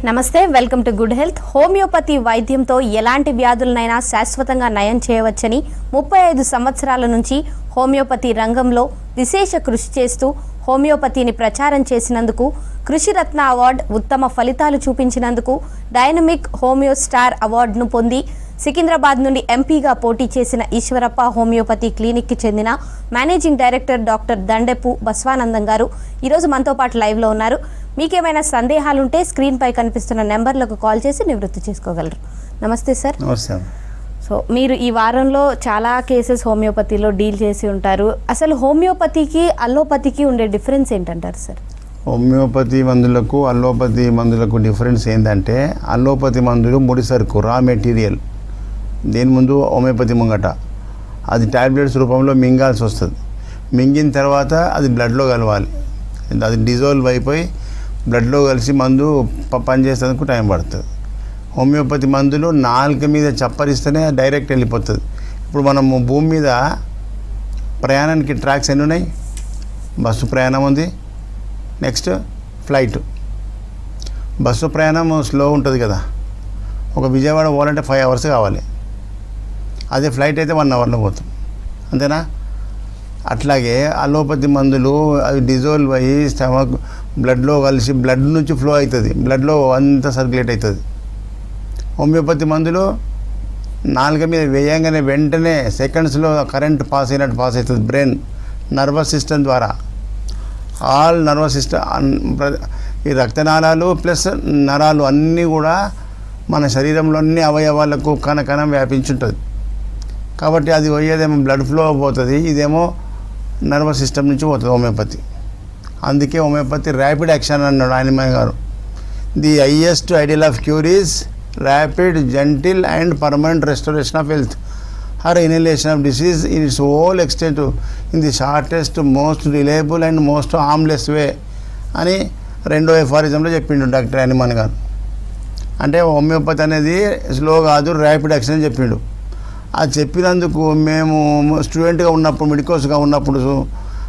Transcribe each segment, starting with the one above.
నమస్తే, welcome to good health. Homeopathy వైద్యంతో ఎలాంటి వ్యాధులనైనా శాశ్వతంగా నయం చేయవచ్చని 35 సంవత్సరాల నుంచి హోమియోపతి రంగంలో విశేష కృషి చేస్తూ హోమియోపతిని ప్రచారం చేసినందుకు కృషిరత్న అవార్డు, ఉత్తమ ఫలితాలు చూపించినందుకు డైనమిక్ హోమియో స్టార్ అవార్డును పొంది సికింద్రాబాద్ నుండి ఎంపీగా పోటీ చేసిన ఈశ్వరప్ప హోమియోపతి క్లినిక్కి చెందిన managing director doctor Dandepu Baswanandam గారు ఈరోజు మనతో పాటు లైవ్లో ఉన్నారు. మీకేమైనా సందేహాలుంటే స్క్రీన్పై కనిపిస్తున్న నెంబర్లకు కాల్ చేసి నివృత్తి చేసుకోగలరు. నమస్తే సార్. నమస్తే. సో మీరు ఈ వారంలో చాలా కేసెస్ హోమియోపతిలో డీల్ చేసి ఉంటారు. అసలు హోమియోపతికి అల్లోపతికి ఉండే డిఫరెన్స్ ఏంటంటారు సార్? హోమియోపతి మందులకు అల్లోపతి మందులకు డిఫరెన్స్ ఏంటంటే, అల్లోపతి మందులు ముడి సరుకు, రా మెటీరియల్. దేని ముందు హోమియోపతి ముంగట అది ట్యాబ్లెట్స్ రూపంలో మింగాల్సి వస్తుంది. మింగిన తర్వాత అది బ్లడ్లో కలవాలి. అది డిజాల్వ్ అయిపోయి బ్లడ్లో కలిసి మందు పనిచేసేందుకు టైం పడుతుంది. హోమియోపతి మందులు నాలుక మీద చప్పరిస్తేనే డైరెక్ట్ వెళ్ళిపోతుంది. ఇప్పుడు మనము భూమి మీద ప్రయాణానికి ట్రాక్స్ ఎన్ని ఉన్నాయి? బస్సు ప్రయాణం ఉంది, నెక్స్ట్ ఫ్లైట్. బస్సు ప్రయాణం స్లో ఉంటుంది కదా, ఒక విజయవాడ పోవాలంటే 5 hours కావాలి. అదే ఫ్లైట్ అయితే 1 hourలో పోతాం, అంతేనా? అట్లాగే అలోపతి మందులు అవి డిజాల్వ్ అయ్యి స్టమక్ బ్లడ్లో కలిసి బ్లడ్ నుంచి ఫ్లో అవుతుంది, బ్లడ్లో అంతా సర్క్యులేట్ అవుతుంది. హోమియోపతి మందులు నాలుక మీద వేయంగానే వెంటనే సెకండ్స్లో కరెంట్ పాస్ అయినట్టు పాస్ అవుతుంది. బ్రెయిన్ నర్వస్ సిస్టమ్ ద్వారా ఆల్ నర్వస్ సిస్టమ్, ఈ రక్తనాళాలు ప్లస్ నరాలు అన్నీ కూడా మన శరీరంలో అన్ని అవయవాలకు కణకణం వ్యాపించుంటుంది. కాబట్టి అది పోయేదేమో బ్లడ్ ఫ్లో పోతుంది, ఇదేమో నర్వస్ సిస్టమ్ నుంచి పోతుంది హోమియోపతి. అందుకే హోమియోపతి ర్యాపిడ్ యాక్షన్ అన్నాడు ఆయన గారు. The highest ideal of cure is rapid, gentle and permanent restoration of health or inhalation of disease in its whole extent in the shortest, most reliable and most harmless way అని 2వ ఎఫారిజంలో చెప్పిండు doctor Hanuman గారు. అంటే homeopathy అనేది slow కాదు, rapid action అని చెప్పిండు. అది చెప్పినందుకు మేము స్టూడెంట్గా ఉన్నప్పుడు, మెడికోస్గా ఉన్నప్పుడు,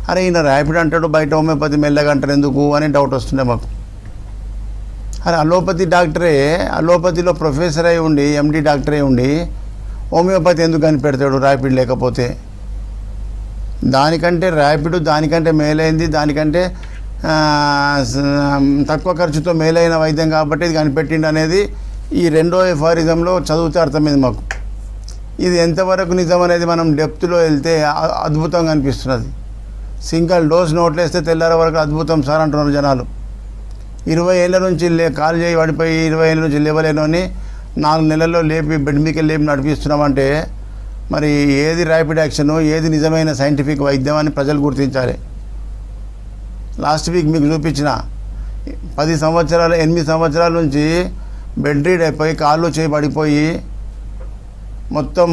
అరే ఈయన ర్యాపిడ్ అంటాడు, బయట హోమియోపతి మెల్లగా అంటారు ఎందుకు అని డౌట్ వస్తుండే మాకు. అరే అలోపతి డాక్టరే, అలోపతిలో ప్రొఫెసర్ అయి ఉండి, ఎండి డాక్టర్ అయి ఉండి హోమియోపతి ఎందుకు కనిపెడతాడు ర్యాపిడ్ లేకపోతే? దానికంటే ర్యాపిడ్ దానికంటే మేలైంది, దానికంటే తక్కువ ఖర్చుతో మేలైన వైద్యం కాబట్టి ఇది కనిపెట్టిండు అనేది ఈ 2వ ఎఫారిజంలో చదివితే అర్థమైంది మాకు. ఇది ఎంతవరకు నిజం అనేది మనం డెప్త్లో వెళ్తే అద్భుతంగా అనిపిస్తున్నది. సింగిల్ డోస్ నోట్లు వేస్తే తెల్లారి వరకు అద్భుతం సార్ అంటున్నారు జనాలు. 20 ఏళ్ళ నుంచి కాలు చేయి పడిపోయి 20 ఏళ్ళ నుంచి లేవలేనని 4 నెలల్లో లేపి బెడ్ మీకే లేపి నడిపిస్తున్నామంటే మరి ఏది ర్యాపిడ్ యాక్షను, ఏది నిజమైన సైంటిఫిక్ వైద్యం అని ప్రజలు గుర్తించాలి. లాస్ట్ వీక్ మీకు చూపించిన 8 సంవత్సరాల నుంచి బెడ్ రీడ్ అయిపోయి కాళ్ళు చేయి పడిపోయి మొత్తం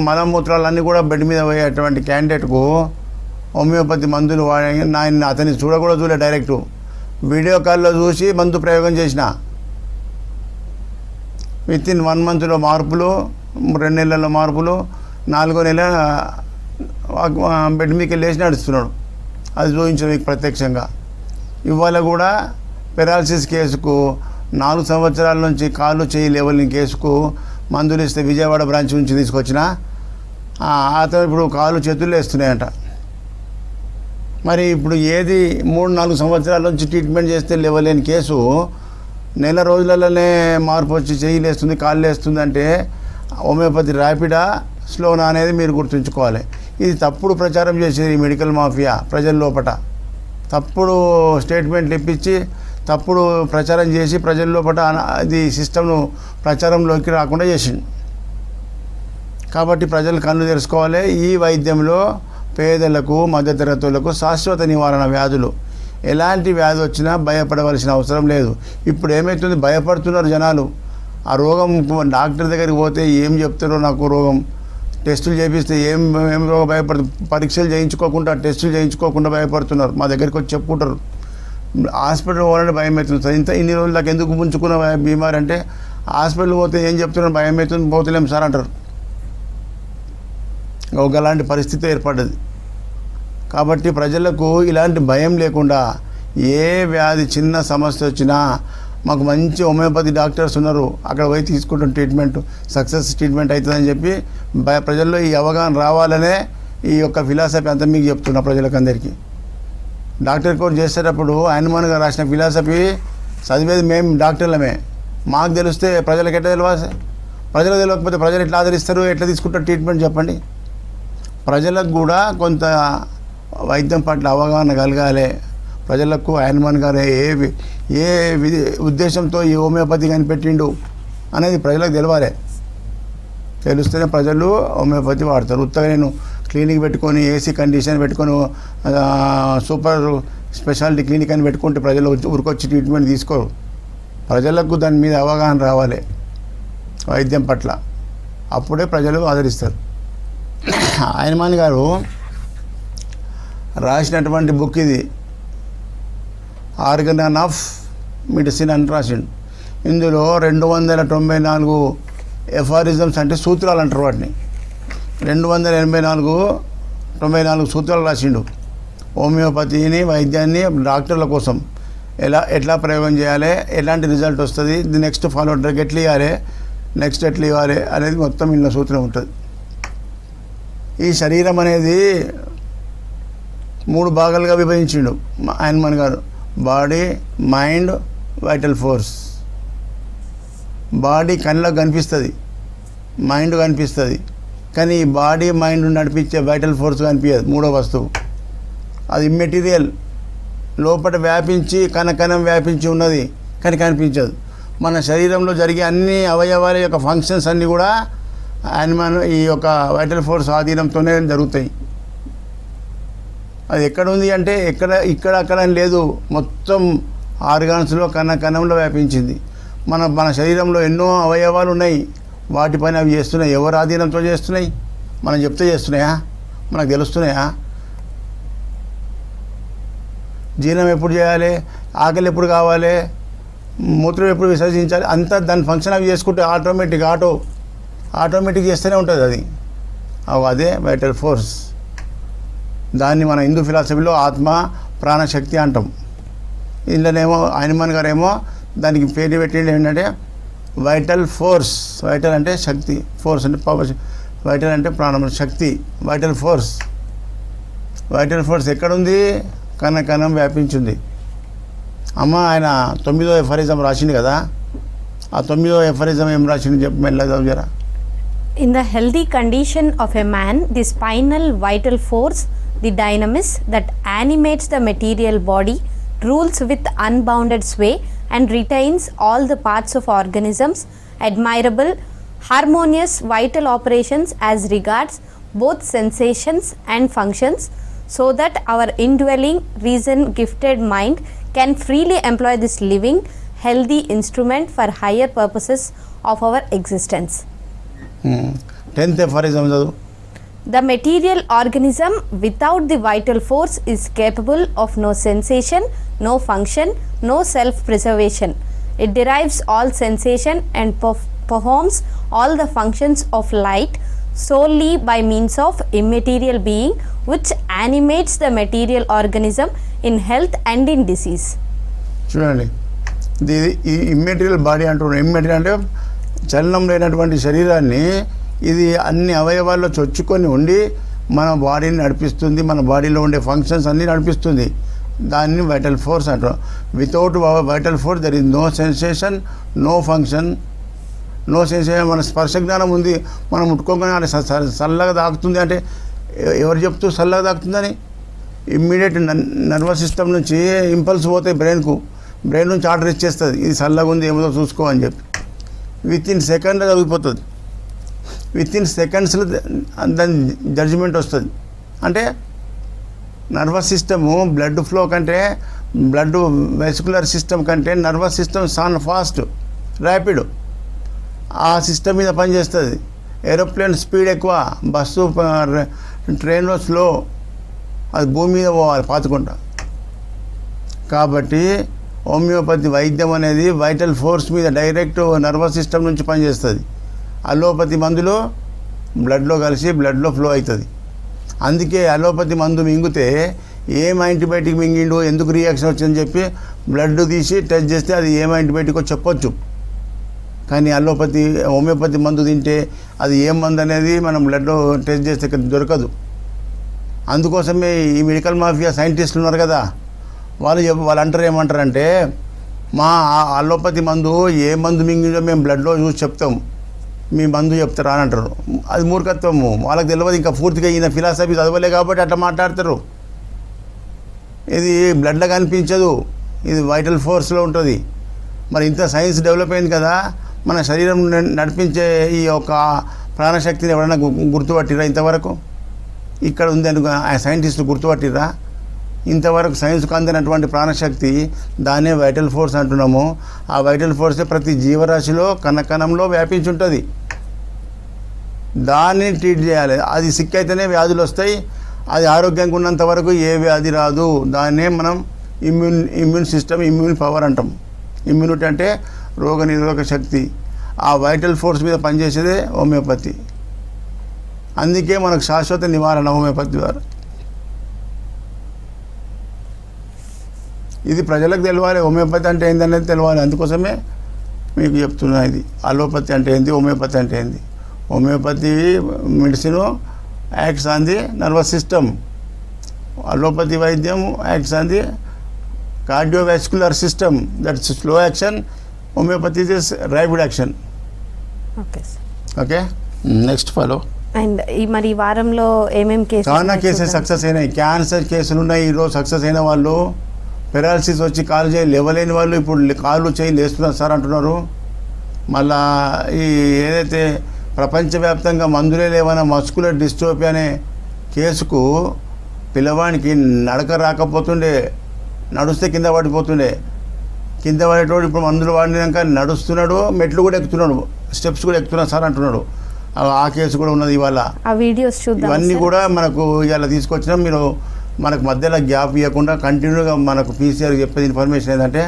మలమూత్రాలన్నీ కూడా బెడ్ మీద పోయేటువంటి క్యాండిడేట్కు హోమియోపతి మందులు అతన్ని చూడలే, డైరెక్ట్ వీడియో కాల్లో చూసి మందు ప్రయోగం చేసిన. వితిన్ 1 monthలో మార్పులు, 2 నెలల్లో మార్పులు, 4వ నెల బెడ్ మీదకి లేచి నడుస్తున్నాడు. అది చూపించాను మీకు ప్రత్యక్షంగా. ఇవాళ కూడా పెరాలసిస్ కేసుకు 4 సంవత్సరాల నుంచి కాళ్ళు చేయి లేవలేని కేసుకు మందులు ఇస్తే విజయవాడ బ్రాంచ్ నుంచి తీసుకొచ్చిన అతను ఇప్పుడు కాళ్ళు చేతులు వేస్తున్నాయంట. మరి ఇప్పుడు ఏది 3-4 సంవత్సరాల నుంచి ట్రీట్మెంట్ చేస్తే లేవలేని కేసు నెల రోజులలోనే మార్పు వచ్చి చెయ్యి లేస్తుంది, కాళ్ళు లేస్తుంది అంటే హోమియోపతి ర్యాపిడా, స్లోనా అనేది మీరు గుర్తుంచుకోవాలి. ఇది తప్పుడు ప్రచారం చేసేది ఈ మెడికల్ మాఫియా. ప్రజల లోపల తప్పుడు స్టేట్మెంట్లు ఇప్పించి తప్పుడు ప్రచారం చేసి ప్రజల లోపల అది సిస్టమ్ను ప్రచారంలోకి రాకుండా చేసింది. కాబట్టి ప్రజలు కళ్ళు తెరుచుకోవాలి. ఈ వైద్యంలో పేదలకు, మధ్యతరగతులకు శాశ్వత నివారణ వ్యాధులు, ఎలాంటి వ్యాధి వచ్చినా భయపడవలసిన అవసరం లేదు. ఇప్పుడు ఏమవుతుంది, భయపడుతున్నారు జనాలు. ఆ రోగం డాక్టర్ దగ్గరికి పోతే ఏం చెప్తారో, నాకు రోగం టెస్టులు చేపిస్తే ఏం రోగం భయపడుతుంది, పరీక్షలు చేయించుకోకుండా టెస్టులు చేయించుకోకుండా భయపడుతున్నారు. మా దగ్గరికి వచ్చి చెప్పుకుంటారు. హాస్పిటల్ పోవాలంటే భయం అవుతుంది. ఇన్ని రోజులు నాకు ఎందుకు పుంజుకున్న బీమారి అంటే హాస్పిటల్ పోతే ఏం చెప్తున్నారు, భయం అవుతుంది, పోతలేం సార్ అంటారు. ఒకలాంటి పరిస్థితి ఏర్పడ్డది. కాబట్టి ప్రజలకు ఇలాంటి భయం లేకుండా ఏ వ్యాధి చిన్న సమస్య వచ్చినా మాకు మంచి హోమియోపతి డాక్టర్స్ ఉన్నారు, అక్కడ పోయి తీసుకుంటాం ట్రీట్మెంట్, సక్సెస్ ట్రీట్మెంట్ అవుతుందని చెప్పి ప్రజల్లో ఈ అవగాహన రావాలనే ఈ యొక్క ఫిలాసఫీ అంతా మీకు చెప్తున్నా ప్రజలకు అందరికీ. డాక్టర్ కోర్స్ చేసేటప్పుడు హనుమాన్ గారు రాసిన ఫిలాసఫీ చదివేది మేము డాక్టర్లమే, మాకు తెలిస్తే ప్రజలకు ఎట్లా తెలియాలి? ప్రజలకు తెలియకపోతే ప్రజలు ఎట్లా ఆదరిస్తారు, ఎట్లా తీసుకుంటారు ట్రీట్మెంట్ చెప్పండి. ప్రజలకు కూడా కొంత వైద్యం పట్ల అవగాహన కలగాలి. ప్రజలకు హనుమాన్ గారు ఏ ఉద్దేశంతో ఈ హోమియోపతి కనిపెట్టిండు అనేది ప్రజలకు తెలియాలి. తెలిస్తేనే ప్రజలు హోమియోపతి వాడతారు. ఉత్తగా నేను క్లినిక్ పెట్టుకొని ఏసీ కండిషన్ పెట్టుకొని సూపర్ స్పెషాలిటీ క్లినిక్ అని పెట్టుకుంటే ప్రజలు ఊరికొచ్చి ట్రీట్మెంట్ తీసుకోరు. ప్రజలకు దాని మీద అవగాహన రావాలి వైద్యం పట్ల, అప్పుడే ప్రజలు ఆదరిస్తారు. హనుమాన్ గారు రాసినటువంటి బుక్ ఇది, ఆర్గన్ ఆఫ్ మెడిసిన్ అని రాసిండు. ఇందులో 294 ఎఫారిజమ్స్ అంటే సూత్రాలు అంటారు వాటిని, 294 సూత్రాలు రాసిండు. హోమియోపతిని వైద్యాన్ని డాక్టర్ల కోసం ఎట్లా ప్రయోగం చేయాలి, ఎలాంటి రిజల్ట్ వస్తుంది, నెక్స్ట్ ఫాలో డ్రగ్ ఎట్లా ఇవ్వాలి, నెక్స్ట్ ఎట్లా ఇవ్వాలి అనేది మొత్తం ఇందులో సూత్రం ఉంటుంది. ఈ శరీరం అనేది 3 భాగాలుగా విభజించిండు హనుమాన్ గారు, body, mind, vital force. Body కళ్ళకు కనిపిస్తుంది, మైండ్ కనిపిస్తుంది, కానీ ఈ బాడీ మైండ్ నడిపించే వైటల్ ఫోర్స్ కనిపించదు. 3వ వస్తువు అది ఇమ్మెటీరియల్, లోపల వ్యాపించి కణకణం వ్యాపించి ఉన్నది కానీ కనిపించదు. మన శరీరంలో జరిగే అన్ని అవయవాల యొక్క ఫంక్షన్స్ అన్నీ కూడా ఈ యొక్క వైటల్ ఫోర్స్ ఆధీనంతోనే జరుగుతాయి. అది ఎక్కడ ఉంది అంటే ఇక్కడ అక్కడ అని లేదు, మొత్తం ఆర్గాన్స్లో కణంలో వ్యాపించింది. మన శరీరంలో ఎన్నో అవయవాలు ఉన్నాయి, వాటి పని అవి చేస్తున్నాయి. ఎవరు ఆధీనంతో చేస్తున్నాయి? మనం చెప్తే చేస్తున్నాయా? మనకు తెలుస్తున్నాయా? జీర్ణం ఎప్పుడు చేయాలి, ఆకలి ఎప్పుడు కావాలి, మూత్రం ఎప్పుడు విసర్జించాలి, అంతా దాని ఫంక్షన్ అవి చేసుకుంటే ఆటోమేటిక్ చేస్తూనే ఉంటుంది అది. అదే వైటల్ ఫోర్స్. దాన్ని మన హిందూ ఫిలాసఫీలో ఆత్మ ప్రాణశక్తి అంటాం. ఇందులోనేమో హనుమాన్ గారు ఏమో దానికి పేరు పెట్టింది ఏంటంటే వైటల్ ఫోర్స్. వైటల్ అంటే శక్తి, ఫోర్స్ అంటే పవర్. వైటల్ అంటే ప్రాణం, శక్తి. వైటల్ ఫోర్స్ ఎక్కడుంది? కణం వ్యాపించింది. అమ్మ ఆయన 9వ ఎఫరిజం రాసింది కదా, ఆ 9వ ఎఫరిజం ఏం రాసింది చెప్పి మెల్లగా జరా. In the healthy condition of a man, the spinal vital force, the dynamis that animates the material body, rules with unbounded sway and retains all the parts of organisms, admirable, harmonious vital operations as regards both sensations and functions, so that our indwelling reason gifted mind can freely employ this living healthy instrument for higher purposes of our existence. 10th aphorism చదువు. The material organism without the vital force is capable of no sensation, no function, no self-preservation. It derives all sensation and performs all the functions of light solely by means of immaterial being which animates the material organism in health and in disease. చూడండి, ఇది immaterial body అంటున్నాడు. Immaterial అంటే చలనం లేనటువంటి శరీరాన్ని ఇది అన్ని అవయవాల్లో చొచ్చుకొని ఉండి మన బాడీని నడిపిస్తుంది, మన బాడీలో ఉండే ఫంక్షన్స్ అన్నీ నడిపిస్తుంది. దాన్ని వైటల్ ఫోర్స్ అంటారు. Without vital force there is no sensation, no function, no sensation. మన స్పర్శ జ్ఞానం ఉంది, మనం ముట్టుకోగానే చల్లగా తాకుతుంది అంటే ఎవరు చెప్తూ చల్లగా తాకుతుందని? ఇమ్మీడియట్ నర్వస్ సిస్టమ్ నుంచి ఇంపల్స్ పోతాయి బ్రెయిన్ నుంచి ఆర్డర్ ఇచ్చేస్తుంది, ఇది చల్లగా ఉంది ఏమో చూసుకో అని చెప్పి. విత్ ఇన్ సెకండ్లో జరిగిపోతుంది. విత్ ఇన్ సెకండ్స్లో దాని జడ్జిమెంట్ వస్తుంది. అంటే నర్వస్ సిస్టము బ్లడ్ ఫ్లో కంటే, బ్లడ్ వెసికులర్ సిస్టమ్ కంటే నర్వస్ సిస్టమ్ చాలా ఫాస్ట్, ర్యాపిడ్. ఆ సిస్టమ్ మీద పనిచేస్తుంది. ఏరోప్లేన్ స్పీడ్ ఎక్కువ, బస్సు ట్రైన్లో స్లో, అది భూమి మీద పోవాలి పాతుకుంటా. కాబట్టి హోమియోపతి వైద్యం అనేది వైటల్ ఫోర్స్ మీద డైరెక్ట్ నర్వస్ సిస్టమ్ నుంచి పనిచేస్తుంది. అలోపతి మందులు బ్లడ్లో కలిసి బ్లడ్లో ఫ్లో అవుతుంది. అందుకే అలోపతి మందు మింగితే ఏం యాంటీబయాటిక్ మింగిండు, ఎందుకు రియాక్షన్ వచ్చిందని చెప్పి బ్లడ్ తీసి టెస్ట్ చేస్తే అది ఏం యాంటీబయాటికో చెప్పొచ్చు. కానీ అలోపతి హోమియోపతి మందు తింటే అది ఏం మందు అనేది మనం బ్లడ్ టెస్ట్ చేస్తే దొరకదు. అందుకోసమే ఈ మెడికల్ మాఫియా సైంటిస్టులు ఉన్నారు కదా, వాళ్ళు అంటారు ఏమంటారంటే, మా అలోపతి మందు ఏ మందు మింగిందో మేము బ్లడ్లో చూసి చెప్తాం, మీ మందు చెప్తారా అని అంటారు. అది మూర్ఖత్వము. వాళ్ళకి తెలియదు ఇంకా పూర్తిగా ఈయన ఫిలాసఫీ చదవలే కాబట్టి అట్లా మాట్లాడతారు. ఇది బ్లడ్లో కనిపించదు, ఇది వైటల్ ఫోర్స్లో ఉంటుంది. మరి ఇంత సైన్స్ డెవలప్ అయింది కదా, మన శరీరం నడిపించే ఈ యొక్క ప్రాణశక్తిని ఎవరైనా గుర్తుపట్టిరా ఇంతవరకు? ఇక్కడ ఉంది అనుకో, ఆ సైంటిస్టులు గుర్తుపట్టిరా? ఇంతవరకు సైన్స్కు అందినటువంటి ప్రాణశక్తి, దాన్నే వైటల్ ఫోర్స్ అంటున్నాము. ఆ వైటల్ ఫోర్సే ప్రతి జీవరాశిలో కణకణంలో వ్యాపించి ఉంటుంది. దాన్ని ట్రీట్ చేయాలి. అది సిక్ అయితేనే వ్యాధులు వస్తాయి. అది ఆరోగ్యంగా ఉన్నంత వరకు ఏ వ్యాధి రాదు. దాన్నే మనం ఇమ్యూన్ సిస్టమ్, ఇమ్యూన్ పవర్ అంటాం. ఇమ్యూనిటీ అంటే రోగ నిరోధక శక్తి. ఆ వైటల్ ఫోర్స్ మీద పనిచేసేదే హోమియోపతి. అందుకే మనకు శాశ్వత నివారణ హోమియోపతి ద్వారా. ఇది ప్రజలకు తెలియాలి, హోమియోపతి అంటే ఏందనేది తెలియాలి. అందుకోసమే మీకు చెప్తున్నా. ఇది అలోపతి అంటే ఏంది, హోమియోపతి అంటే ఏంది. Homeopathy medicine acts on the nervous system. Allopathy వైద్యం acts on the cardiovascular system. That's slow action. Homeopathy is rapid action. Okay sir. Okay, next follow. And మరి ఈ వారంలో ఏమేమి కేసెస్? చాలా కేసెస్ సక్సెస్ అయినాయి. క్యాన్సర్ కేసులు ఉన్నాయి ఈరోజు. సక్సెస్ అయిన వాళ్ళు, పెరాలసిస్ వచ్చి కాలు చేయి లేవలేని వాళ్ళు ఇప్పుడు కాళ్ళు చేయి లేస్తున్నారు సార్ అంటున్నారు. మళ్ళా ఈ ఏదైతే ప్రపంచవ్యాప్తంగా మందులే లేవన్న మస్కులర్ డిస్ట్రోఫీ అనే కేసుకు పిల్లవానికి నడక రాకపోతుండే, నడుస్తే కింద పడిపోతుండే. కింద పడేటోడు ఇప్పుడు మందులు వాడినాక నడుస్తున్నాడు, మెట్లు కూడా ఎక్కుతున్నాడు, స్టెప్స్ కూడా ఎక్కుతున్నాడు సార్ అంటున్నాడు. ఆ కేసు కూడా ఉన్నది ఇవాళ. ఆ వీడియోస్ చూద్దాం. ఇవన్నీ కూడా మనకు ఇవాళ తీసుకొచ్చినా. మీరు మనకు మధ్యలో గ్యాప్ ఇవ్వకుండా కంటిన్యూగా మనకు పీసీఆర్ చెప్పేది ఇన్ఫర్మేషన్ ఏంటంటే,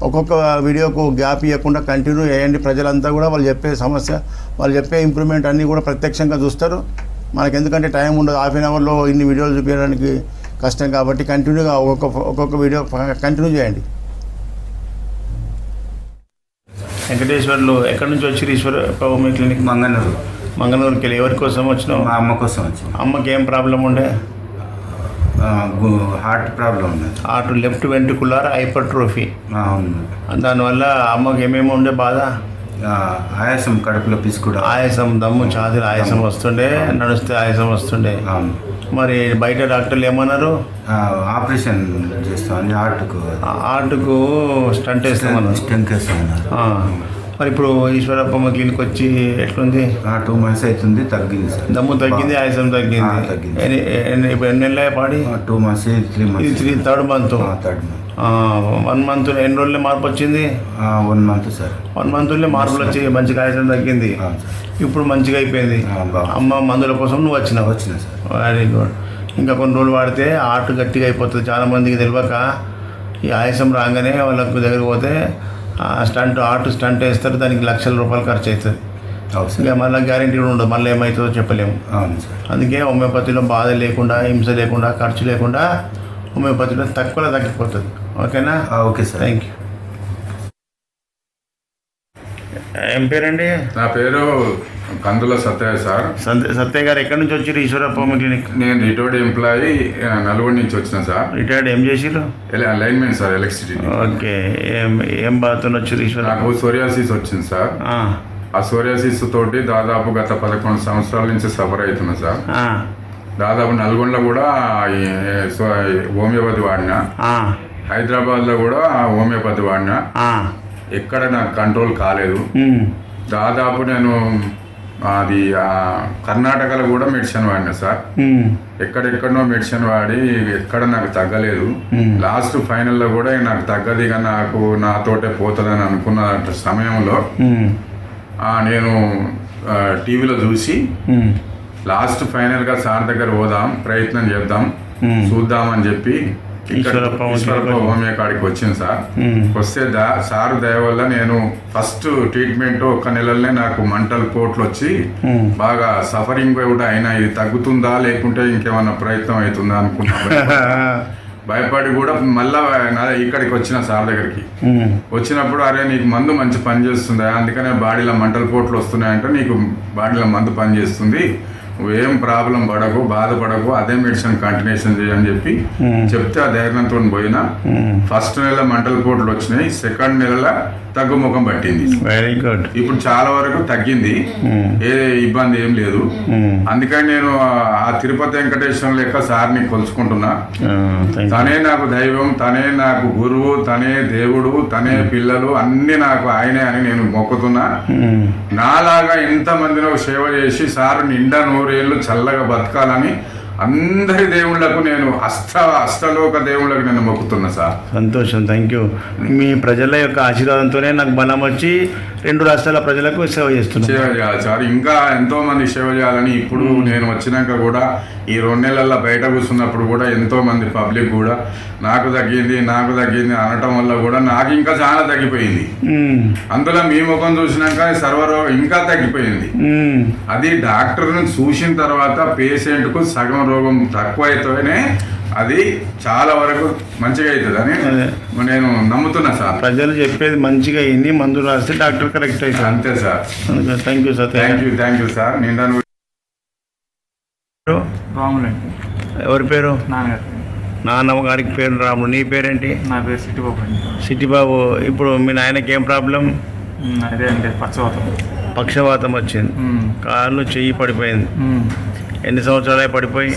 ఒక్కొక్క వీడియోకు గ్యాప్ ఇవ్వకుండా కంటిన్యూ చేయండి. ప్రజలంతా కూడా వాళ్ళు చెప్పే సమస్య, వాళ్ళు చెప్పే ఇంప్రూవ్మెంట్ అన్నీ కూడా ప్రత్యక్షంగా చూస్తారు. మనకు ఎందుకంటే టైం ఉండదు, హాఫ్ అన్ అవర్లో ఇన్ని వీడియోలు చూపించడానికి కష్టం. కాబట్టి కంటిన్యూగా ఒక్కొక్క వీడియో కంటిన్యూ చేయండి. వెంకటేశ్వర్లు ఎక్కడి నుంచి వచ్చి ఈశ్వర హోమియో క్లినిక్? మంగళూరుకి వెళ్ళి. ఎవరి కోసం వచ్చినావు? మా అమ్మ కోసం వచ్చి. అమ్మకి ఏం ప్రాబ్లం ఉండే? హార్ట్ ప్రాబ్లం ఉంది. Heart left ventricular hypertrophy. అవును. దానివల్ల అమ్మకి ఏమేమి ఉండే బాధ? ఆయాసం, కడుపులో పిసుకుడు, ఆయాసం, దమ్ము, ఛాతీలు ఆయాసం వస్తుండే, నడిస్తే ఆయాసం వస్తుండే. అవును. మరి బయట డాక్టర్లు ఏమన్నారు? ఆపరేషన్ చేస్తామని. హార్ట్కు స్టంట్ వేస్తామన్నారు. స్టెంట్ వేస్తామన్నారు. మరి ఇప్పుడు ఈశ్వరప్పమ్మ క్లినిక్ వచ్చి ఎట్లుంది? 2 months అవుతుంది. తగ్గింది సార్. దమ్ము తగ్గింది, ఆయాసం తగ్గింది. ఇప్పుడు ఎన్ని నెలలు పాడి? 2 months, 3 months. ఇది థర్డ్ మంత్. 1 month ఎన్ని రోజులే మార్పు వచ్చింది? 1 month సార్. 1 monthలో మార్పులు వచ్చి మంచిగా ఆయాసం తగ్గింది. ఇప్పుడు మంచిగా అయిపోయింది. అమ్మ మందుల కోసం నువ్వు వచ్చినా సార్. Very good. ఇంకా కొన్ని రోజులు వాడితే హార్ట్ గట్టిగా అయిపోతుంది. చాలామందికి తెలియక ఈ ఆయాసం రాగానే వాళ్ళకు దగ్గర పోతే హార్ట్ స్టంట్ వేస్తారు. దానికి లక్షల రూపాయలు ఖర్చు అవుతుంది. ఇక మళ్ళీ గ్యారెంటీ కూడా ఉండదు, మళ్ళీ ఏమవుతుందో చెప్పలేము. అందుకే హోమియోపతిలో బాధ లేకుండా, హింస లేకుండా, ఖర్చు లేకుండా హోమియోపతిలో తక్కువలో తగ్గిపోతుంది. ఓకేనా? Okay sir. Thank you. ఏం పేరండి? నా పేరు కందుల సత్యయ్య సార్. సత్యయ్య గారు ఎక్కడి నుంచి వచ్చారు ఈశ్వరప్ప హోమియో క్లినిక్? నేను రిటైర్డ్ ఎంప్లాయీ, నల్గొండ నుంచి వచ్చిన సార్. రిటైర్డ్ ఏం చేసిరు? Linemen sir, electricity. ఓకే. ఏం బాధతో వచ్చారు ఈశ్వర? నాకు సోరియాసిస్ వచ్చింది సార్. ఆ సోరియాసిస్ తోటి దాదాపు గత 11 సంవత్సరాల నుంచి సఫర్ అవుతున్నా సార్. దాదాపు నల్గొండలో కూడా హోమియోపతి వాడినా, హైదరాబాద్లో కూడా హోమియోపతి వాడినా, ఎక్కడ నాకు కంట్రోల్ కాలేదు. దాదాపు నేను అది కర్ణాటకలో కూడా మెడిసిన్ వాడినా సార్. ఎక్కడెక్కడనో మెడిసిన్ వాడి ఎక్కడ నాకు తగ్గలేదు. లాస్ట్ ఫైనల్లో కూడా నాకు తగ్గదు, ఇక నాకు నాతోటే పోతుందని అనుకున్న సమయంలో నేను టీవీలో చూసి లాస్ట్ ఫైనల్గా సార్ దగ్గర పోదాం, ప్రయత్నం చేద్దాం, చూద్దామని చెప్పి ఈశ్వరప్ప హోమియో కాడికి వచ్చింది సార్. వస్తే సార్ దయ వల్ల నేను ఫస్ట్ ట్రీట్మెంట్ 1 నెలలోనే నాకు మంటలు పోట్లు వచ్చి బాగా సఫరింగ్ కూడా అయినా ఇది తగ్గుతుందా లేకుంటే ఇంకేమన్నా ప్రయత్నం అవుతుందా అనుకున్నా. భయపడి కూడా మళ్ళా ఇక్కడికి వచ్చిన సార్ దగ్గరికి వచ్చినప్పుడు అరే నీకు మందు మంచి పని చేస్తుందా, అందుకనే బాడీలో మంటల పోట్లు వస్తున్నాయంటే నీకు బాడీలో మందు పని చేస్తుంది, నువ్వేం ప్రాబ్లం పడకు బాధపడకు అదే మెడిసిన్ కంటిన్యూషన్ చేయని చెప్పి చెప్తే ఆ ధైర్యంతో పోయినా. ఫస్ట్ నెల మంటల పోట్లు వచ్చినాయి, సెకండ్ నెల తగ్గుముఖం పట్టింది. Very good. ఇప్పుడు చాలా వరకు తగ్గింది, ఏ ఇబ్బంది ఏం లేదు. అందుకని నేను ఆ తిరుపతి వెంకటేశ్వర లెక్క సార్ని కొలుచుకుంటున్నా. తనే నాకు దైవం, తనే నాకు గురువు, తనే దేవుడు, తనే పిల్లలు అన్ని నాకు ఆయనే అని నేను మొక్కుతున్నా. నాలాగా ఎంతమందినో సేవ చేసి సార్ నిండా 100 ఏళ్ళు చల్లగా బతకాలని అందరి దేవుళ్లకు నేను అష్టలోక దేవుళ్ళకు నేను మొక్కుతున్నా సార్. సంతోషం, థ్యాంక్ యూ. మీ ప్రజల యొక్క ఆశీర్వాదంతోనే నాకు బలం వచ్చి 2 రాష్ట్రాల ప్రజలకు సేవ చేస్తున్నాను. సేవ చేయాలి సార్, ఇంకా ఎంతో మంది సేవ చేయాలని. ఇప్పుడు నేను వచ్చినాక కూడా ఈ 2 నెలల్లో బయట కూర్చున్నప్పుడు కూడా ఎంతో మంది పబ్లిక్ కూడా నాకు తగ్గింది అనటం వల్ల కూడా నాకు ఇంకా చాలా తగ్గిపోయింది. అందులో మీ ముఖం చూసినాక సర్వరోగం ఇంకా తగ్గిపోయింది. అది డాక్టర్ని చూసిన తర్వాత పేషెంట్కు సగం రోగం తక్కువ అయితేనే అది చాలా వరకు మంచిగా అవుతుంది అని నేను నమ్ముతున్నా సార్. ప్రజలు చెప్పేది మంచిగా అయింది, మందులు రాస్తే డాక్టర్ కరెక్ట్ అవుతుంది. అంతే sir. Thank you sir. Thank you sir. నిండా రాములండి. ఎవరి పేరు? నాన్నగారు. నాన్నమ్మ గారికి పేరు రాముడు. నీ పేరేంటి? నా పేరు సిట్టిబాబు అండి. సిట్టిబాబు. ఇప్పుడు మీ నాయనకి ఏం ప్రాబ్లం? అదే అండి పక్షవాతం వచ్చింది, కాళ్ళు చెయ్యి పడిపోయింది. ఎన్ని సంవత్సరాలు పడిపోయి?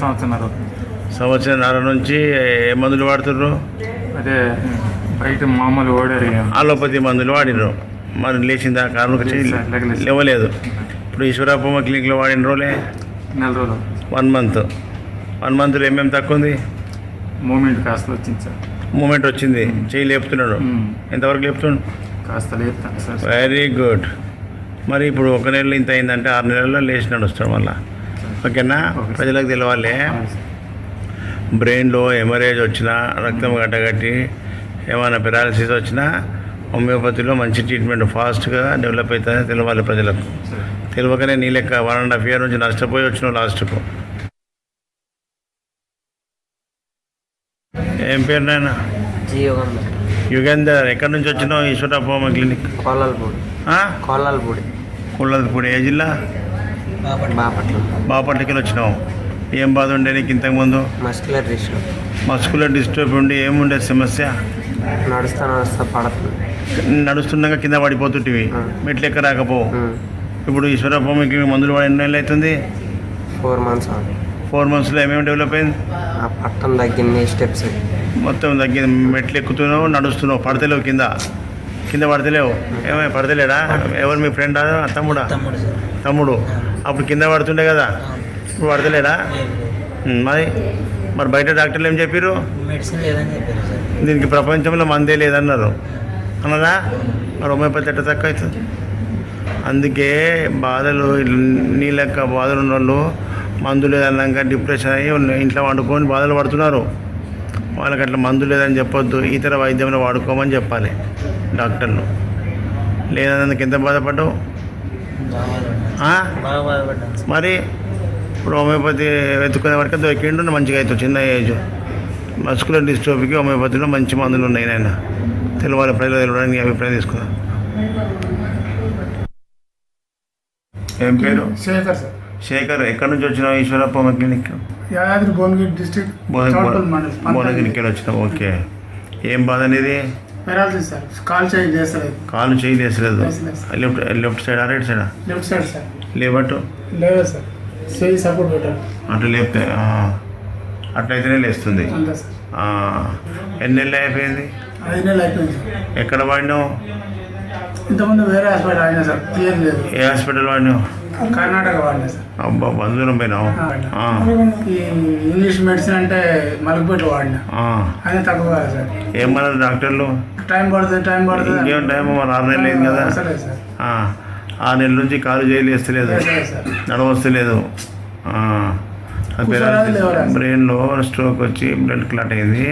సంవత్సరంన్నర నుంచి ఏ మందులు వాడుతుర్రు? అదే బయట మామూలు వాడారు, అలోపతి మందులు వాడినరు. మరి లేచిందా? కాళ్ళు లేవలేదు. ఇప్పుడు ఈశ్వరప్ప క్లినిక్లో వాడిన రోజులే 4 రోజులు. 1 మంత్. 1 మంత్లో ఏమేమి తక్కువ ఉంది? మూమెంట్ కాస్త వచ్చింది సార్. మూమెంట్ వచ్చింది, చెయ్యి లేపుతున్నాడు. ఎంతవరకు లేపుతున్నాడు? కాస్త లేపుతాను సార్. Very good. మరి ఇప్పుడు 1 నెల ఇంత అయిందంటే 6 నెలల్లో లేచి నడుస్తాడు మళ్ళా. ఓకేనా? ప్రజలకు తెలవాలి. బ్రెయిన్లో హెమరేజ్ వచ్చినా, రక్తం గట్టగట్టి ఏమైనా పెరాలసిస్ వచ్చినా హోమియోపతిలో మంచి ట్రీట్మెంట్ ఫాస్ట్గా డెవలప్ అవుతుందని తెలవాలి ప్రజలకు. తెలియకనే నీ లెక్క 1.5 year నుంచి నష్టపోయి వచ్చినావు లాస్ట్కు. ఏం పేరు నాయన? యుగేందర్. ఎక్కడి నుంచి వచ్చినావు? Eshwarappa homeo clinic. కొల్లల్పూడి. ఏ జిల్లా? బాపట్లకి వచ్చినావు. ఏం బాధ ఉండే నీకు ఇంతకుముందు? మస్కులర్ డిస్టర్బ్ ఉండి ఏముండే సమస్య? నడుస్తుండగా కింద పడిపోతుంటివి, మెట్లు ఎక్క రాకపోవు. ఇప్పుడు ఈశ్వరప్పకి మందులు వాడి ఎన్ని నెలలు అవుతుంది? 4 monthsలో ఏమేమి డెవలప్ అయింది? పట్టం తగ్గింది, స్టెప్స్ మొత్తం తగ్గింది. మెట్లు ఎక్కుతున్నావు, నడుస్తున్నావు, పడతలేవు, కింద పడతలేవు. ఏమై పడతలేడా? ఎవరు మీ ఫ్రెండా? తమ్ముడు. అప్పుడు కింద పడుతుండే కదా, ఇప్పుడు పడతలేడా? మరి బయట డాక్టర్లు ఏం చెప్పారు? మెడిసిన్ లేదని చెప్పారు సార్. దీనికి ప్రపంచంలో మందే లేదన్నారు అన్నదా? మరి హోమియోపతి ఎట్ట తక్కువ అవుతుంది? అందుకే బాధలు, నీ లెక్క బాధలు ఉన్న వాళ్ళు మందు లేదన్నాక డిప్రెషన్ అయ్యి ఇంట్లో వండుకొని బాధలు పడుతున్నారు. వాళ్ళకి అట్లా మందు లేదని చెప్పొద్దు, ఇతర వైద్యంలో వాడుకోమని చెప్పాలి డాక్టర్లు. లేదన్నందుకు ఎంత బాధపడ్డావు? మరి ఇప్పుడు హోమియోపతి వెతుకునే వరకు దొరికిండు, మంచిగా అవుతావు. చిన్న ఏజ్ మస్కులర్ డిస్ట్రోఫీకి హోమియోపతిలో మంచి మందులు ఉన్నాయి. నాయన తెలవాలి, ప్రజలు తెలవడానికి అభిప్రాయం తీసుకున్నాను. ఏం పేరు? శేఖర్ సార్. శేఖర్. ఎక్కడి నుంచి వచ్చినావు? Eshwarappa homeo clinic. Yadadri Bhuvanagiri district, భువనగిరికి వచ్చినావు. ఓకే. ఏం బాధ అనేది? Paralysis sir. కాలు చేయి చేస్తలేదు. లెఫ్ట్ సైడా రైట్ సైడా? Left side sir. లేవట్టు? లేదు సార్, చేయి సపోర్ట్ పెట్టారు. అట్లా లేపితే అట్లయితేనే లేస్తుంది. అంతే సార్. ఎన్ని నెలలు అయిపోయింది? 5 నెలలు అయిపోయింది సార్. ఎక్కడ వాడినావు? ఇంతకుముందు వేరే హాస్పిటల్ వాడినా సార్, క్లియర్ లేదు. ఏ హాస్పిటల్ వాడినావు? కర్ణాటక వాడినా సార్. అబ్బా, బంధువులం పోయినావు. ఈ ఇంగ్లీష్ మెడిసిన్ అంటే మలకపేట వాడినా, అది తక్కువ కదా సార్. ఏమన్నారు డాక్టర్లు? టైం పడుతుంది. ఇంకేం టైం? మరి 6 నెలలు అయింది కదా. సరే సార్. 6 నెలల నుంచి కాలు చేయలు వేస్తలేదు, నడవస్తలేదు. కూర్చోరాదు, లేవరాదు. బ్రెయిన్లో స్ట్రోక్ వచ్చి బ్లడ్ క్లాట్ అయింది.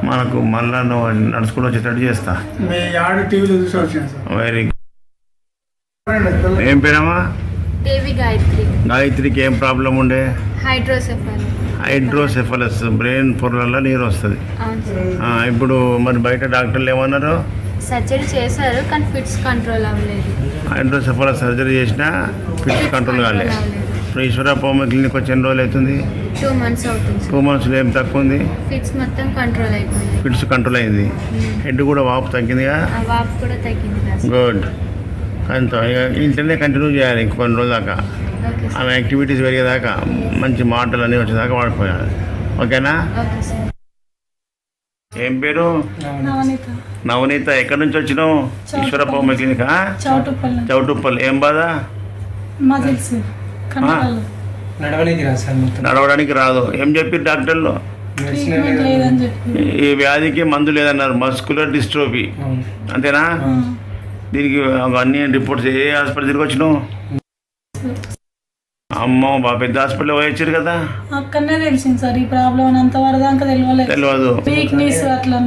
మనకు మళ్ళా నువ్వు నడుచుకుంటూ వచ్చేటట్టు చేస్తా. మీ యాడ్ టీవీలో చూసి వచ్చాను సార్. Very good. ఏం పేరమ్మా? దేవి గాయత్రి. గాయత్రికి ఏం ప్రాబ్లం ఉండే? హైడ్రోసెఫాలస్ బ్రెయిన్ పొరలలో నీరు వస్తుంది. అవును సార్. ఇప్పుడు మరి బయట డాక్టర్లు ఏమన్నారు? సర్జరీ చేశారు కానీ ఫిట్స్ కంట్రోల్ అవ్వలేదు. హైడ్రోసెఫాలస్ సర్జరీ చేసినా ఫిట్స్ కంట్రోల్ కాలే. ఇప్పుడు ఈశ్వరప్ప క్లినిక్ వచ్చి ఎన్ని రోజులు అవుతుంది? 2 months అవుతుంది సార్. 2 monthsలో ఏం తక్కువ ఉంది? ఫిట్స్ మొత్తం కంట్రోల్ అయిపోయింది. ఫిట్స్ కంట్రోల్ అయింది. హెడ్ కూడా వాపు తగ్గిందిగా. ఆ వాపు కూడా తగ్గింది కదా సార్. గుడ్. అంత ఇక ఇంట్లోనే కంటిన్యూ చేయాలి ఇంక కొన్ని రోజుల దాకా. Okay sir. ఆమె యాక్టివిటీస్ పెరిగేదాకా మంచి మాటలు అన్నీ వచ్చేదాకా వాడిపోయాలి. ఓకేనా? Okay sir. ఏం పేరు? నవనీత. ఎక్కడి నుంచి వచ్చినావు? ఈశ్వరప్ప క్లినిక్. చౌటుప్పల్. ఏం బాధ? నడవడానికి రాదు. ఏం చెప్పారు డాక్టర్లు? ఈ వ్యాధికి మందు లేదన్నారు. మస్కులర్ డిస్ట్రోఫీ అంతేనా? దీనికి అన్ని రిపోర్ట్స్ ఏ హాస్పిటల్ తిరిగి వచ్చినావు? అమ్మో పెద్ద హాస్పిటల్ వచ్చారు కదా. అక్కడనే తెలిసింది సార్ ఈ ప్రాబ్లం అంతవరదాకా తెలియదు. వీక్నెస్ అట్లా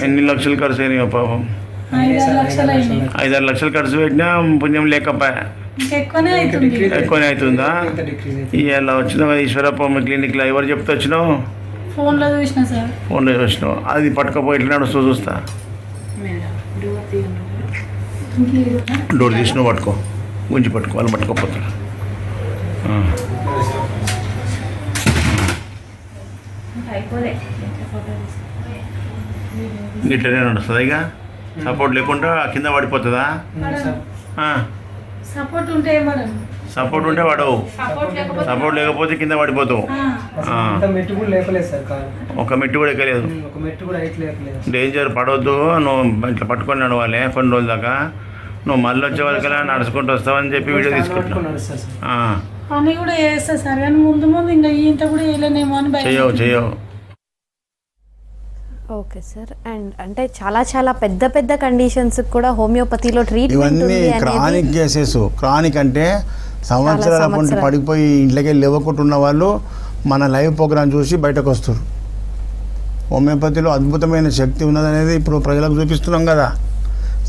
ఎన్ని లక్షలు ఖర్చు అయినాయి పాపం? 5-6 లక్షలు అయినాయి. 5-6 లక్షలు ఖర్చు పెట్టినా పుణ్యం లేకపోయా. ఎక్కువనే అవుతుంది. ఎక్కువనే అవుతుందా? ఇలా వచ్చినావు ఈశ్వరప్ప క్లినిక్లో. ఎవరు చెప్తే వచ్చినావు? ఫోన్లో చూసిన సార్. ఫోన్లో చూసినావు. అది పట్టుకపోయి ఎట్లా నడుస్తూ చూస్తా. డోర్ తీసినావు పట్టుకో. గుంజి పట్టుకో. వాళ్ళు పట్టుకోపోతారు. గిట్లనే నడుస్తుంది. ఇక సపోర్ట్ లేకుండా కింద పడిపోతుందా? సపోర్ట్ ఉంటే సపోర్ట్ ఉంటే పడవు. సపోర్ట్ లేకపోతే కింద పడిపోతావు. ఒక మెట్టు కూడా ఎక్కలేదు. డేంజర్. పడవద్దు. నువ్వు ఇట్లా పట్టుకొని నడవాలి కొన్ని రోజుల దాకా. నువ్వు మళ్ళీ వచ్చే వరకలా నడుచుకుంటూ వస్తావని చెప్పి వీడియో తీసుకుంటున్నావు. పని కూడా చేస్తా సార్ కానీ ముందు ఇంకా ఇంత కూడా వేయలేనేమో అని చేయవు. Okay sir. అండ్ అంటే చాలా పెద్ద పెద్ద కండిషన్స్ కూడా హోమియోపతిలో ట్రీట్మెంట్ ఇవన్నీ క్రానిక్ కేసెస్. క్రానిక్ అంటే సంవత్సరాల పొంటి పడిపోయి ఇంట్లోకి లేవకుంటున్న వాళ్ళు మన లైవ్ ప్రోగ్రామ్ చూసి బయటకు వస్తారు. హోమియోపతిలో అద్భుతమైన శక్తి ఉన్నదనేది ఇప్పుడు ప్రజలకు చూపిస్తున్నాం కదా.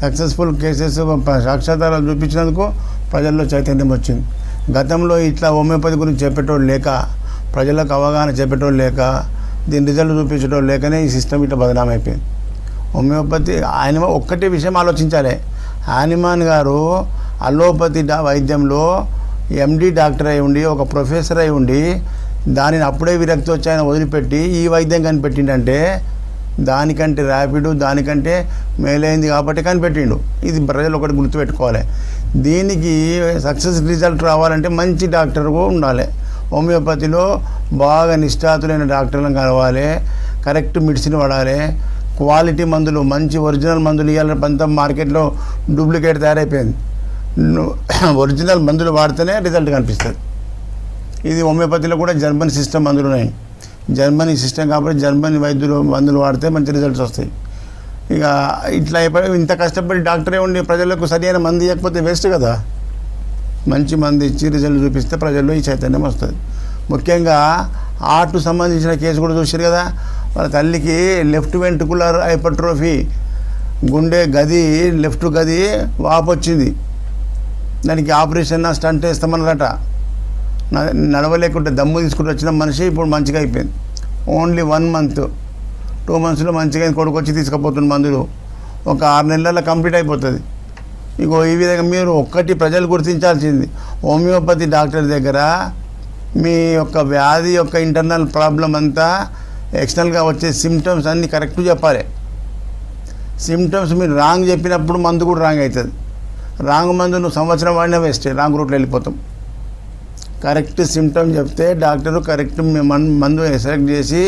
సక్సెస్ఫుల్ కేసెస్ సాక్షాత్కారాలు చూపించినందుకు ప్రజల్లో చైతన్యం వచ్చింది. గతంలో ఇట్లా హోమియోపతి గురించి చెప్పేటోళ్ళు లేక, ప్రజలకు అవగాహన చెప్పేటోళ్ళు లేక, దీని రిజల్ట్ చూపించడం లేకనే ఈ సిస్టమ్ ఇట్లా బదనాం అయిపోయింది. హోమియోపతి ఆయన ఒక్కటే విషయం ఆలోచించాలి. హానిమాన్ గారు అలోపతి వైద్యంలో ఎండి డాక్టర్ అయి ఉండి, ఒక ప్రొఫెసర్ అయి ఉండి, దానిని అప్పుడే విరక్తి వచ్చి ఆయన వదిలిపెట్టి ఈ వైద్యం కనిపెట్టిండంటే దానికంటే ర్యాపిడ్, దానికంటే మేలైంది కాబట్టి కనిపెట్టిండు. ఇది ప్రజలు ఒకటి గుర్తుపెట్టుకోవాలి. దీనికి సక్సెస్ రిజల్ట్ రావాలంటే మంచి డాక్టర్ ఉండాలి. హోమియోపతిలో బాగా నిష్ఠాతులైన డాక్టర్లను కలవాలి. కరెక్ట్ మెడిసిన్ వాడాలి. క్వాలిటీ మందులు, మంచి ఒరిజినల్ మందులు ఇవ్వాలి. పంత మార్కెట్లో డూప్లికేట్ తయారైపోయింది. ఒరిజినల్ మందులు వాడితేనే రిజల్ట్ కనిపిస్తుంది. ఇది హోమియోపతిలో కూడా జర్మన్ సిస్టమ్ మందులు ఉన్నాయి. జర్మనీ సిస్టమ్ కాబట్టి జర్మనీ మందులు వాడితే మంచి రిజల్ట్స్ వస్తాయి. ఇక ఇట్లా అయిపోయి ఇంత కష్టపడి డాక్టరే ఉండి ప్రజలకు సరైన మందు ఇవ్వకపోతే వేస్ట్ కదా. మంచి మందు ఇచ్చి రిజల్ట్ చూపిస్తే ప్రజల్లో ఈ చైతన్యం వస్తుంది. ముఖ్యంగా హార్ట్కు సంబంధించిన కేసు కూడా చూసారు కదా. వాళ్ళ తల్లికి లెఫ్ట్ వెంట్రుకులర్ హైపర్ట్రోఫీ, గుండె గది లెఫ్ట్ గది వాపు వచ్చింది. దానికి ఆపరేషన్ స్టంట్ వేస్తామన్నారట. నడవలేకుంటే దమ్ము తీసుకుంటూ వచ్చిన మనిషి ఇప్పుడు మంచిగా అయిపోయింది. ఓన్లీ 1 month 2 monthsలో మంచిగా కొడుకు వచ్చి తీసుకుపోతున్న మందులు ఒక 6 నెలల్లో కంప్లీట్ అయిపోతుంది. ఇగో ఈ విధంగా మీరు ఒక్కటి ప్రజలు గుర్తించాల్సింది, హోమియోపతి డాక్టర్ దగ్గర మీ యొక్క వ్యాధి యొక్క ఇంటర్నల్ ప్రాబ్లం అంతా ఎక్స్టర్నల్గా వచ్చే సిమ్టమ్స్ అన్నీ కరెక్ట్ చెప్పాలి. సిమ్టమ్స్ మీరు రాంగ్ చెప్పినప్పుడు మందు కూడా రాంగ్ అవుతుంది. రాంగ్ మందు నువ్వు సంవత్సరం వాడినా వేస్టే, రాంగ్ రూట్లో వెళ్ళిపోతాం. కరెక్ట్ సిమ్టమ్ చెప్తే డాక్టరు కరెక్ట్ మందు సెలెక్ట్ చేసి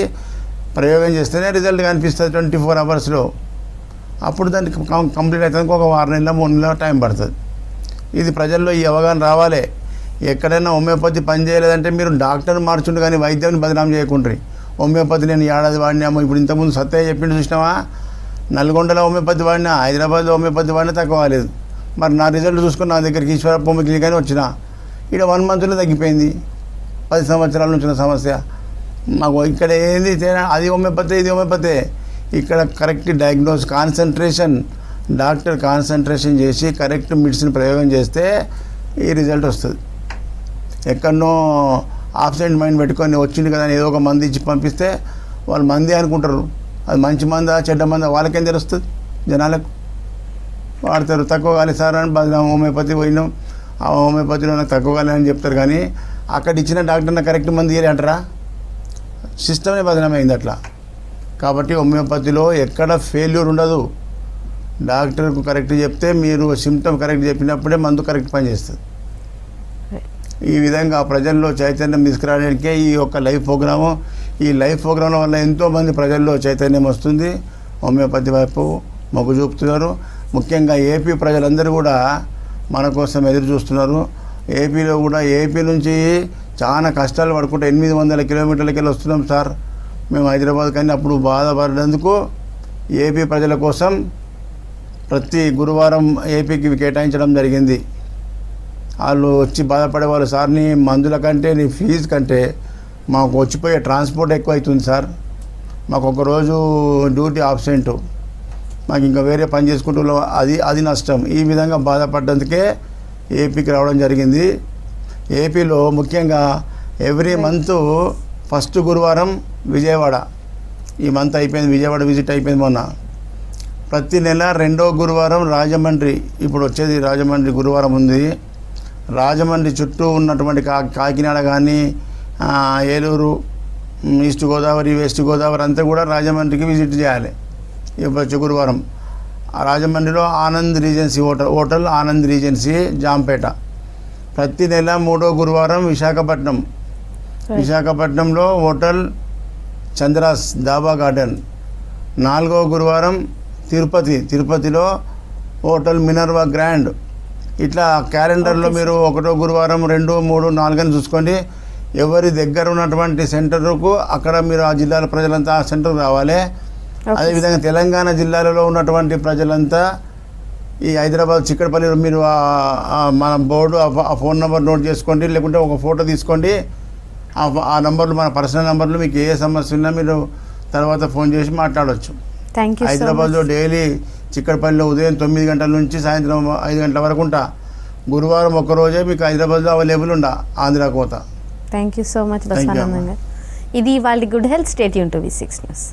ప్రయోగం చేస్తేనే రిజల్ట్ కనిపిస్తుంది 24 hours. అప్పుడు దానికి కంప్లీట్ అవుతుంది. ఒక 6 నెలల 3 నెలల టైం పడుతుంది. ఇది ప్రజల్లో ఈ అవగాహన రావాలి. ఎక్కడైనా హోమియోపతి పని చేయలేదంటే మీరు డాక్టర్ మార్చుండు కానీ వైద్యాన్ని బదనాం చేయకుండ్రి. హోమియోపతి నేను ఏడాది వాడినాము. ఇప్పుడు ఇంతకుముందు సత్య చెప్పిండు చూసినావా, నల్గొండలో హోమియోపతి వాడినా, హైదరాబాద్లో హోమియోపతి వాడినా తక్కువ కాలేదు. మరి నా రిజల్ట్ చూసుకుని నా దగ్గరికి ఈశ్వరప్ప క్లినిక్ అని వచ్చిన ఇక్కడ 1 monthలో తగ్గిపోయింది. 10 సంవత్సరాల నుంచి ఉన్న సమస్య మాకు ఇక్కడ ఏంది అది హోమియోపతి ఇది హోమియోపతి ఇక్కడ correct diagnose concentration doctor concentration చేసి కరెక్ట్ మెడిసిన్ ప్రయోగం చేస్తే ఈ రిజల్ట్ వస్తుంది. ఎక్కడనో ఆబ్సెంట్ మైండ్ పెట్టుకొని వచ్చింది కదా అని ఏదో ఒక మంది ఇచ్చి పంపిస్తే వాళ్ళు మంది అనుకుంటారు. అది మంచి మందా చెడ్డ మందా వాళ్ళకేం తెలుస్తుంది? జనాలకు వాడతారు. తక్కువ కాలే సార్ అని బదిలాం హోమియోపతి పోయినాం, ఆ హోమియోపతిలో నాకు తక్కువ కాలే అని చెప్తారు. కానీ అక్కడ ఇచ్చిన డాక్టర్ని కరెక్ట్ మంది ఇయ్యలే అంటారా? సిస్టమే బదనామైంది అట్లా. కాబట్టి హోమియోపతిలో ఎక్కడ ఫెయిల్యూర్ ఉండదు. డాక్టర్కు కరెక్ట్ చెప్తే మీరు సిమ్టమ్ కరెక్ట్ చెప్పినప్పుడే మందు కరెక్ట్ పనిచేస్తుంది. ఈ విధంగా ప్రజల్లో చైతన్యం తీసుకురావడానికే ఈ యొక్క లైవ్ ప్రోగ్రాము. ఈ లైవ్ ప్రోగ్రాం వల్ల ఎంతోమంది ప్రజల్లో చైతన్యం వస్తుంది, హోమియోపతి వైపు మొగ్గు చూపుతున్నారు. ముఖ్యంగా ఏపీ ప్రజలందరూ కూడా మన కోసం ఎదురు చూస్తున్నారు. ఏపీలో కూడా ఏపీ నుంచి చాలా కష్టాలు పడుకుంటే 800 కిలోమీటర్లకి వెళ్ళి వస్తున్నాం సార్ మేము హైదరాబాద్. కానీ అప్పుడు బాధపడినందుకు ఏపీ ప్రజల కోసం ప్రతి గురువారం ఏపీకి కేటాయించడం జరిగింది. వాళ్ళు వచ్చి బాధపడేవాళ్ళు, సార్ నీ మందుల కంటే నీ ఫీజు కంటే మాకు వచ్చిపోయే ట్రాన్స్పోర్ట్ ఎక్కువ అవుతుంది సార్, మాకు ఒకరోజు డ్యూటీ ఆబ్సెంట్, మాకు ఇంకా వేరే పని చేసుకుంటూ అది నష్టం. ఈ విధంగా బాధపడ్డందుకే ఏపీకి రావడం జరిగింది. ఏపీలో ముఖ్యంగా ఎవ్రీ మంత్ ఫస్ట్ గురువారం విజయవాడ, ఈ మంత్ అయిపోయింది, విజయవాడ విజిట్ అయిపోయింది మొన్న. ప్రతి నెల రెండో గురువారం రాజమండ్రి, ఇప్పుడు వచ్చేది రాజమండ్రి గురువారం ఉంది. రాజమండ్రి చుట్టూ ఉన్నటువంటి కాకినాడ కానీ ఏలూరు, ఈస్ట్ గోదావరి, వెస్ట్ గోదావరి అంతా కూడా రాజమండ్రికి విజిట్ చేయాలి. ఇప్పుడు వచ్చే గురువారం రాజమండ్రిలో Anand regency hotel Anand regency Jampeta. ప్రతి నెల మూడో గురువారం విశాఖపట్నంలో హోటల్ చంద్రాస్ దాబా గార్డెన్. 4వ గురువారం తిరుపతిలో హోటల్ మినర్వా గ్రాండ్. ఇట్లా క్యాలెండర్లో మీరు 1వ గురువారం 2, 3, 4 అని చూసుకోండి. ఎవరి దగ్గర ఉన్నటువంటి సెంటర్కు అక్కడ మీరు ఆ జిల్లాల ప్రజలంతా ఆ సెంటర్కు రావాలి. అదేవిధంగా తెలంగాణ జిల్లాలలో ఉన్నటువంటి ప్రజలంతా ఈ హైదరాబాద్ చిక్కడపల్లిలో మీరు మన బోర్డు ఆ ఫోన్ నెంబర్ నోట్ చేసుకోండి, లేకుంటే ఒక ఫోటో తీసుకోండి. ఆ నంబర్లు మన పర్సనల్ నంబర్లు, మీకు ఏ సమస్య ఉన్నా మీరు తర్వాత ఫోన్ చేసి మాట్లాడవచ్చు. హైదరాబాద్లో డైలీ చిక్కడపల్లిలో ఉదయం 9 గంటల నుంచి సాయంత్రం 5 గంటల వరకు ఉంటా. గురువారం ఒక్కరోజే మీకు హైదరాబాద్లో అవైలబుల్ ఉండా ఆంధ్ర కోత. థ్యాంక్ యూ సో మచ్ బసవానంద్ గారు. ఇది వాళ్ళ good health. Stay tune to V6 news.